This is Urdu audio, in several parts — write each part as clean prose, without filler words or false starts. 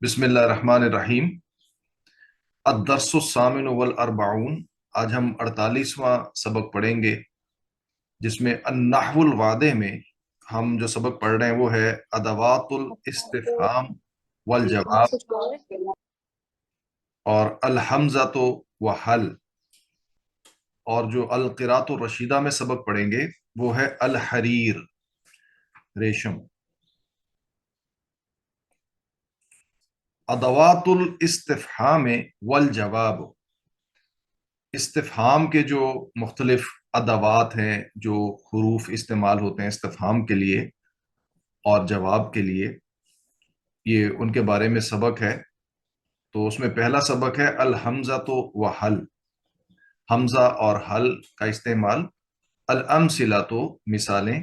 بسم اللہ الرحمن الرحیم۔ الدرس الثامن والاربعون، آج ہم 48واں سبق پڑھیں گے، جس میں النحو الواضح میں ہم جو سبق پڑھ رہے ہیں وہ ہے ادوات الاستفہام والجواب اور الحمزۃ وحل، اور جو القراءۃ الرشیدہ میں سبق پڑھیں گے وہ ہے الحریر، ریشم۔ ادوات الاستفہام والجواب، استفہام کے جو مختلف ادوات ہیں، جو حروف استعمال ہوتے ہیں استفہام کے لیے اور جواب کے لیے، یہ ان کے بارے میں سبق ہے۔ تو اس میں پہلا سبق ہے الحمزۃ و حل، حمزہ اور حل کا استعمال۔ الامثلۃ، مثالیں۔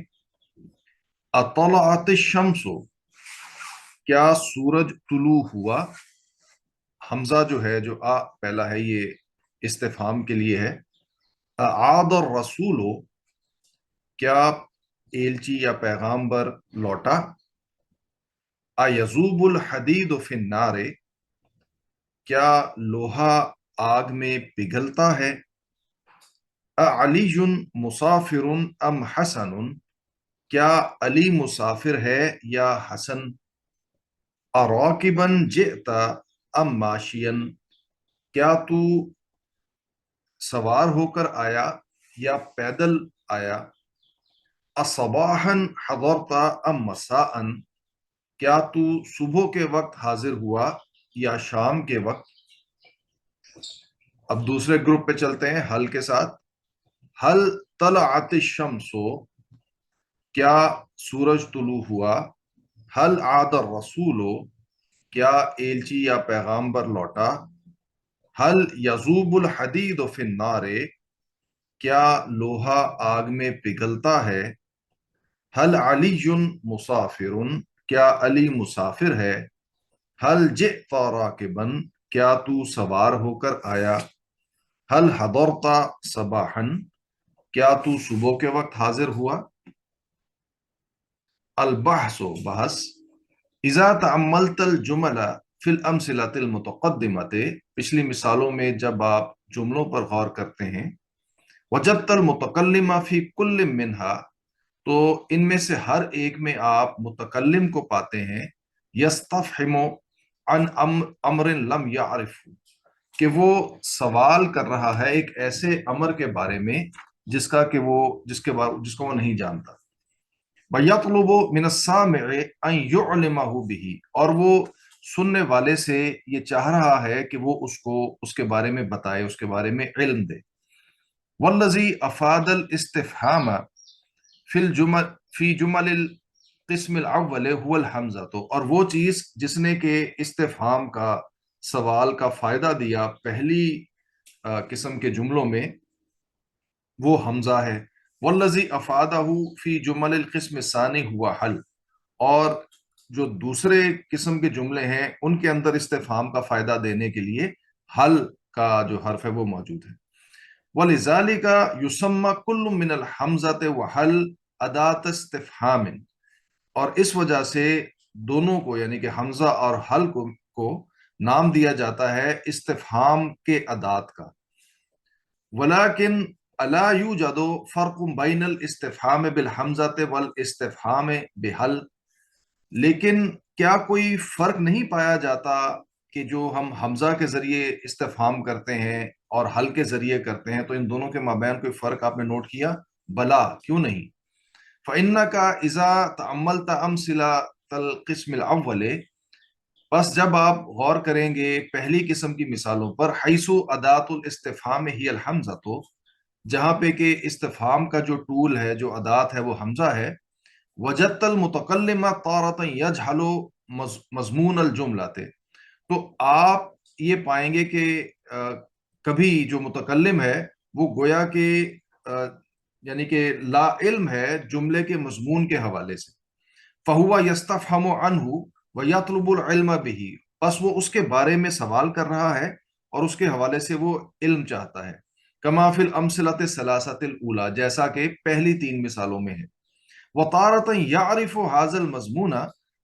اطلعت الشمس، کیا سورج طلوع ہوا؟ حمزہ جو ہے، جو پہلا ہے، یہ استفہام کے لیے ہے۔ اعاد الرسول، کیا ایلچی یا پیغامبر لوٹا؟ ایذوب الحدید فی النار، کیا لوہا آگ میں پگھلتا ہے؟ اعلی مسافر ام حسن، کیا علی مسافر ہے یا حسن؟ اراکبا جئت ام ماشیا، کیا تو سوار ہو کر آیا یا پیدل آیا؟ اصباحا حضرت ام مساء، کیا تو صبح کے وقت حاضر ہوا یا شام کے وقت؟ اب دوسرے گروپ پہ چلتے ہیں حل کے ساتھ۔ حل طلعت الشمس، کیا سورج طلوع ہوا؟ حل عاد الرسول، کیا ایلچی یا پیغامبر لوٹا؟ حل یذوب الحدید فی النار، کیا لوہا آگ میں پگھلتا ہے؟ حل علی مسافر، کیا علی مسافر ہے؟ حل جئت راکبا، کیا تو سوار ہو کر آیا؟ حل حضرت صباحا، کیا تو صبح کے وقت حاضر ہوا؟ البحث، بحث۔ اذا تأملت الجمل فی الامثلۃ المتقدمۃ، پچھلی مثالوں میں جب آپ جملوں پر غور کرتے ہیں، وجدت المتکلم فی کل منہا، تو ان میں سے ہر ایک میں آپ متکلم کو پاتے ہیں یستفہم عن امر لم یعرف، کہ وہ سوال کر رہا ہے ایک ایسے امر کے بارے میں جس کو وہ نہیں جانتا۔ وَيَطْلُبُ مِنَ السَّامِعِ أَن يُعْلِمَهُ بِهِ، اور وہ سننے والے سے یہ چاہ رہا ہے کہ وہ اس کو اس کے بارے میں بتائے، اس کے بارے میں علم دے۔ وَالَّذِي أَفَادَ الْإِسْتِفْهَامَ فِي جُمَلِ الْقِسْمِ الْأَوَّلِ هُوَ الْحَمْزَةُ، اور وہ چیز جس نے کہ استفہام کا، سوال کا فائدہ دیا پہلی قسم کے جملوں میں، وہ حمزہ ہے۔ والذی افادہ فی جمل القسم الثانی ہوا حل، اور جو دوسرے قسم کے جملے ہیں ان کے اندر استفہام کا فائدہ دینے کے لیے حل کا جو حرف ہے وہ موجود ہے۔ ولذالک یسمى کل من الحمزۃ وحل اداۃ استفہام، اور اس وجہ سے دونوں کو، یعنی کہ حمزہ اور حل کو نام دیا جاتا ہے استفہام کے ادات کا۔ ولیکن الا یوجد فرق بین الاستفہام بالحمزۃ والاستفہام بحل، لیکن کیا کوئی فرق نہیں پایا جاتا کہ جو ہم حمزہ کے ذریعے استفہام کرتے ہیں اور حل کے ذریعے کرتے ہیں، تو ان دونوں کے مابین کوئی فرق آپ نے نوٹ کیا؟ بلا، کیوں نہیں؟ فإنک اذا تأملت امثلۃ القسم الاول، بس جب آپ غور کریں گے پہلی قسم کی مثالوں پر، حیث اداۃ الاستفہام ہی الحمزۃ، جہاں پہ کہ استفہام کا جو ٹول ہے، جو ادات ہے، وہ حمزہ ہے۔ وجدت المتکلم تارۃ یجہل مضمون الجملۃ، تو آپ یہ پائیں گے کہ کبھی جو متکلم ہے وہ گویا کہ یعنی کہ لا علم ہے جملے کے مضمون کے حوالے سے۔ فہو یستفہم عنہ ویطلب العلم بہ، بس وہ اس کے بارے میں سوال کر رہا ہے اور اس کے حوالے سے وہ علم چاہتا ہے۔ کما فی الامثلۃ الثلاثۃ الاولی، جیسا کہ پہلی تین مثالوں میں ہے۔ وتارۃ یعرف ھذا المضمون،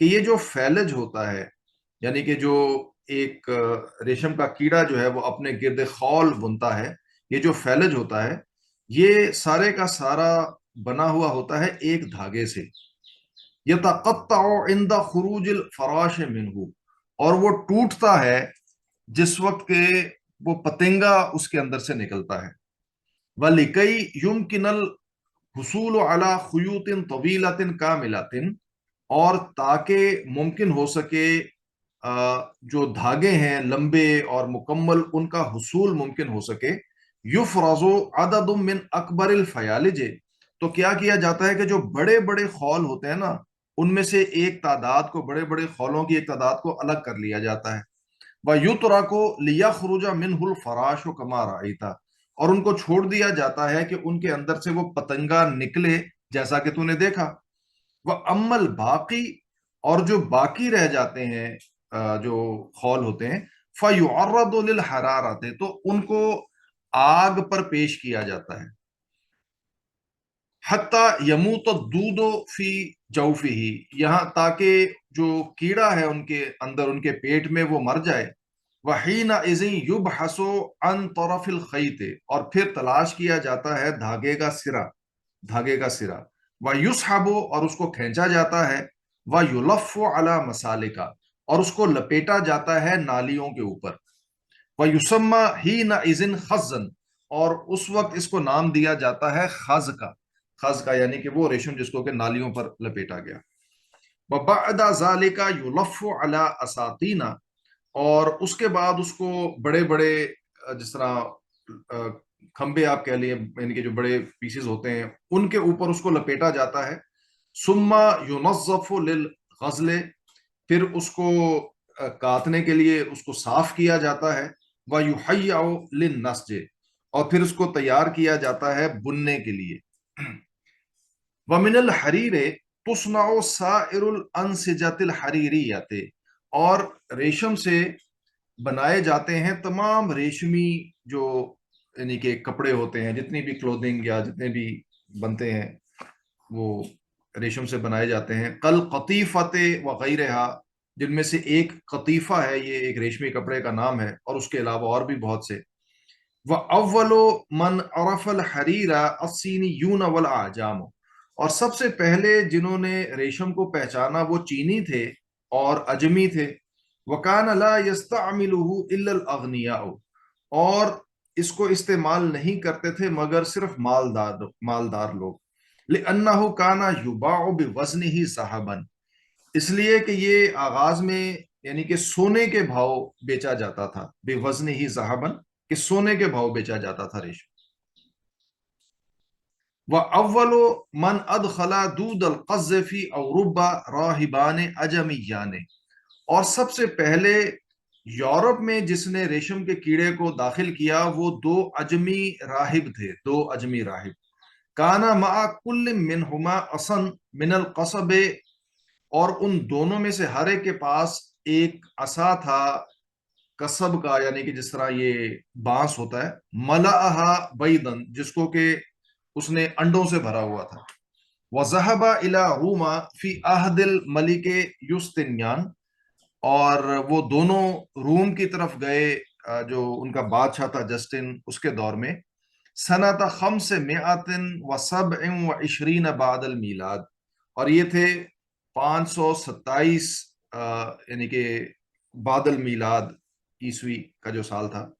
کہ یہ جو فیلج ہوتا ہے، یعنی کہ جو ایک ریشم کا کیڑا جو ہے وہ اپنے گرد خول بنتا ہے، یہ جو فیلج ہوتا ہے یہ سارے کا سارا بنا ہوا ہوتا ہے ایک دھاگے سے. یتقطع عند خروج الفراش منہ، اور وہ ٹوٹتا ہے جس وقت کہ وہ پتنگا اس کے اندر سے نکلتا ہے. وَلِكَيْ يُمْكِنَ الْحُصُولُ عَلَى خُيُوطٍ طَوِيلَةٍ كَامِلَةٍ، اور تاکہ ممکن ہو سکے جو دھاگے ہیں لمبے اور مکمل ان کا حصول ممکن ہو سکے. یفرز عدد من اکبر الفیالج، تو کیا کیا جاتا ہے کہ جو بڑے بڑے خول ہوتے ہیں نا ان میں سے ایک تعداد کو، بڑے بڑے خولوں کی ایک تعداد کو الگ کر لیا جاتا ہے. وَيُتْرَكُ لِيَخْرُجَ مِنْهُ الْفَرَاشُ كَمَا رَأَيْتَ، اور ان کو چھوڑ دیا جاتا ہے کہ ان کے اندر سے وہ پتنگا نکلے جیسا کہ تو نے دیکھا. وَأَمَّا الْبَاقِي، اور جو باقی رہ جاتے ہیں جو خول ہوتے ہیں، فَيُعَرَّضُ لِلْحَرَارَةِ، تو ان کو آگ پر پیش کیا جاتا ہے. حَتَّى يَمُوتَ الدُّودُ فِي جَوْفِهِ، یہاں تاکہ جو کیڑا ہے ان کے اندر، ان کے پیٹ میں، وہ مر جائے. وَحِينَئِذٍ يُبْحَثُ عَنْ طَرَفِ الْخَيْطِ، اور پھر تلاش کیا جاتا ہے دھاگے کا سرا، دھاگے کا سرا. وَيُسْحَبُ، اور اس کو کھینچا جاتا ہے. وَيُلَفُّ عَلَى مَسَالِكَ، اور اس کو لپیٹا جاتا ہے نالیوں کے اوپر. وَيُسَمَّى حِينَئِذٍ خَزًّا، اور اس وقت اس کو نام دیا جاتا ہے خز کا. خز کا یعنی کہ وہ ریشم جس کو کہ نالیوں پر لپیٹا گیا. وَبَعْدَ ذَلِكَ يُلَفُّ عَلَى أَسَاطِينَ، اور اس کے بعد اس کو بڑے بڑے جس طرح کھمبے آپ کہہ لیے، یعنی کہ جو بڑے پیسز ہوتے ہیں ان کے اوپر اس کو لپیٹا جاتا ہے. ثم ينظف للغزل، پھر اس کو کاتنے کے لیے اس کو صاف کیا جاتا ہے. وَيُحَيَّعُ لِلنَّسْجِ، اور پھر اس کو تیار کیا جاتا ہے بننے کے لیے. وَمِنَ الْحَرِيرِ تُصْنَعُ سَائِرُ الْأَنْسِجَةِ الْحَرِيرِيَّةِ، اور ریشم سے بنائے جاتے ہیں تمام ریشمی جو یعنی کہ کپڑے ہوتے ہیں، جتنی بھی کلودنگ یا جتنے بھی بنتے ہیں وہ ریشم سے بنائے جاتے ہیں. کل قطیفت وغیرہ، جن میں سے ایک قطیفہ ہے، یہ ایک ریشمی کپڑے کا نام ہے، اور اس کے علاوہ اور بھی بہت سے. وَأَوَّلُ مَنْ عَرَفَ الْحَرِيرَ الصِّينِيُّونَ وَالْأَعْجَامُ، اور سب سے پہلے جنہوں نے ریشم کو پہچانا وہ چینی تھے اور عجمی تھے. وَكَانَ لَا يَسْتَعْمِلُهُ إِلَّا الْأَغْنِيَاءُ، اور اس کو استعمال نہیں کرتے تھے مگر صرف مالدار لوگ. لِأَنَّهُ كَانَ يُبَاعُ بِوَزْنِهِ ذَهَبًا، اس لیے کہ یہ آغاز میں یعنی کہ سونے کے بھاؤ بیچا جاتا تھا. بِوَزْنِهِ ذَهَبًا، کہ سونے کے بھاؤ بیچا جاتا تھا ریشم. وَأَوَّلُ مَنْ أَدْخَلَ دُودَ الْقَزِّ فِي أَوْرُبَّ رَاهِبَانِ أَجَمِيَّانِ، اور سب سے پہلے یورپ میں جس نے ریشم کے کیڑے کو داخل کیا وہ دو عجمی راہب تھے، دو عجمی راہب. کانا مع کل منہما اصن من القصب، اور ان دونوں میں سے ہر ایک کے پاس ایک عصا تھا قصب کا، یعنی کہ جس طرح یہ بانس ہوتا ہے. ملأہا بیدن، جس کو کہ اس نے انڈوں سے بھرا ہوا تھا. وذهب الى روما فی عہد الملک یوستینیان، اور وہ دونوں روم کی طرف گئے جو ان کا بادشاہ تھا جسٹن، اس کے دور میں. سنۃ 527 بعد المیلاد، اور یہ تھے 527 یعنی کہ بعد المیلاد عیسوی کا جو سال تھا.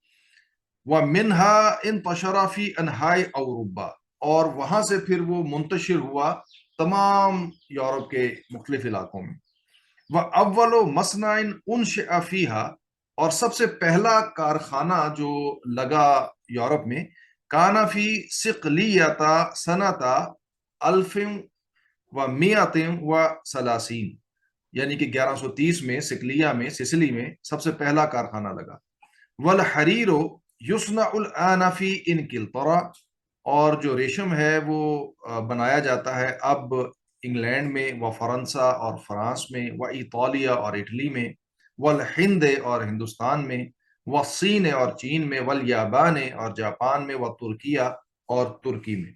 وَمِنْهَا انتشر فی انحاء اوروبا، اور وہاں سے پھر وہ منتشر ہوا تمام یورپ کے مختلف علاقوں میں. وَأَوَّلُ مَصْنَعٍ أُنشِئَ فِيهَا، اور سب سے پہلا کارخانہ جو لگا یورپ میں، کانا فی صقلیۃ سنۃ 1130، یعنی کہ 1130 میں سکلیہ میں، سسلی میں سب سے پہلا کارخانہ لگا. والحریر یصنع الآن فی انگلترا، اور جو ریشم ہے وہ بنایا جاتا ہے اب انگلینڈ میں، و فرنسا اور فرانس میں، و ایطالیہ اور اٹلی میں، والہند اور ہندوستان میں، والصین اور چین میں، والیابان اور جاپان میں، و ترکیہ اور ترکی میں.